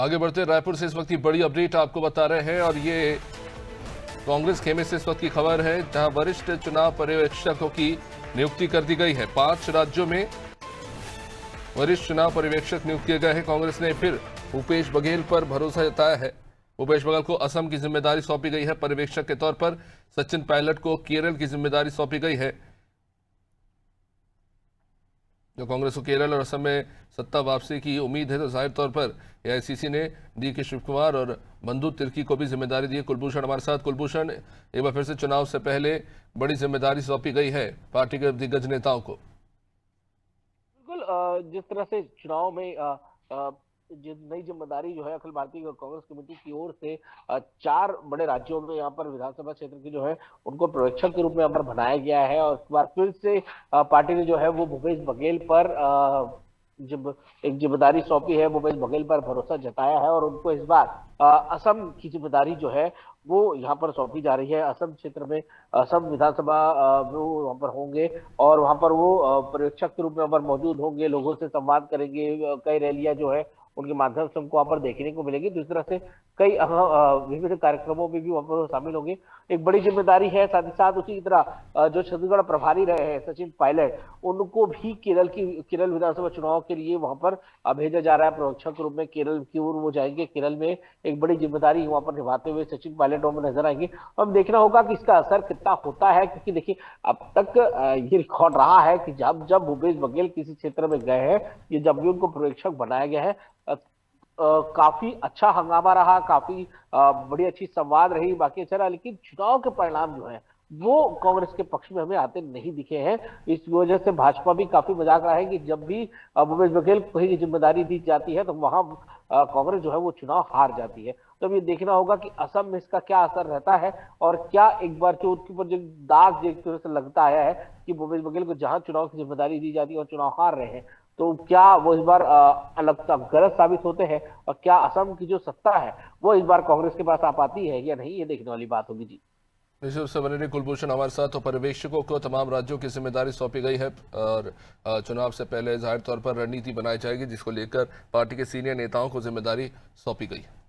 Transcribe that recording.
आगे बढ़ते रायपुर से इस वक्त की बड़ी अपडेट आपको बता रहे हैं और ये कांग्रेस खेमे से इस वक्त की खबर है, जहां वरिष्ठ चुनाव पर्यवेक्षकों की नियुक्ति कर दी गई है। 5 राज्यों में वरिष्ठ चुनाव पर्यवेक्षक नियुक्त किए गए हैं। कांग्रेस ने फिर भूपेश बघेल पर भरोसा जताया है। भूपेश बघेल को असम की जिम्मेदारी सौंपी गई है। पर्यवेक्षक के तौर पर सचिन पायलट को केरल की जिम्मेदारी सौंपी गई है। जो कांग्रेस को केरल और असम में सत्ता वापसी की उम्मीद है, तो जाहिर तौर पर एआईसीसी ने डीके शिव कुमार और बंधु तिर्की को भी जिम्मेदारी दी है। कुलभूषण हमारे साथ। कुलभूषण, एक बार फिर से चुनाव से पहले बड़ी जिम्मेदारी सौंपी गई है पार्टी के दिग्गज नेताओं को। बिल्कुल, जिस तरह से चुनाव में नई जिम्मेदारी जो है अखिल भारतीय कांग्रेस कमेटी की ओर से 4 बड़े राज्यों में यहाँ पर विधानसभा क्षेत्र की जो है उनको पर्यवेक्षक के रूप में यहाँ पर बनाया गया है। और इस बार फिर से पार्टी ने जो है वो भूपेश बघेल पर जब एक जिम्मेदारी सौंपी है, भूपेश बघेल पर भरोसा जताया है और उनको इस बार असम की जिम्मेदारी जो है वो यहाँ पर सौंपी जा रही है। असम क्षेत्र में असम विधानसभा वो वहाँ पर होंगे और वहाँ पर वो पर्यवेक्षक के रूप में वहाँ पर मौजूद होंगे, लोगों से संवाद करेंगे। कई रैलियां जो है उनके माध्यम से हमको वहां पर देखने को मिलेगी। दूसरी तरह से कई विभिन्न कार्यक्रमों में भी वहां पर शामिल होंगे। एक बड़ी जिम्मेदारी है। साथ ही साथ उसी की तरह जो छत्तीसगढ़ प्रभारी रहे हैं सचिन पायलट, उनको भी केरल विधानसभा चुनाव के लिए वहां पर भेजा जा रहा है पर्यवेक्षक के रूप में। केरल की ओर वो जाएंगे। केरल में एक बड़ी जिम्मेदारी वहां पर निभाते हुए सचिन पायलट वहां पर नजर आएंगे। हम देखना होगा कि इसका असर कितना होता है, क्योंकि देखिए अब तक ये रिकॉर्ड रहा है कि जब जब भूपेश बघेल किसी क्षेत्र में गए हैं, ये जब भी उनको पर्यवेक्षक बनाया गया है, काफी अच्छा हंगामा रहा, काफी बड़ी अच्छी संवाद रही, बाकी अच्छा रहा। लेकिन चुनाव के परिणाम जो है वो कांग्रेस के पक्ष में हमें आते नहीं दिखे हैं। इस वजह से भाजपा भी काफी मजाक रहा है कि जब भी भूपेश बघेल को ही जिम्मेदारी दी जाती है तो वहां कांग्रेस जो है वो चुनाव हार जाती है। तो अब ये देखना होगा कि असम में इसका क्या असर रहता है और क्या एक बार जो उसके ऊपर जो दाग एक तरह से लगता आया है कि भूपेश बघेल को जहां चुनाव की जिम्मेदारी दी जाती है और चुनाव हार रहे हैं, तो क्या वो इस बार अलग गलत साबित होते हैं और क्या असम की जो सत्ता है वो इस बार कांग्रेस के पास आ पाती है या नहीं, ये देखने वाली बात होगी। जी, निश्चित रूप से बने रही कुलभूषण हमारे साथ। तो पर्यवेक्षकों को तमाम राज्यों की जिम्मेदारी सौंपी गई है और चुनाव से पहले जाहिर तौर पर रणनीति बनाई जाएगी, जिसको लेकर पार्टी के सीनियर नेताओं को जिम्मेदारी सौंपी गई है।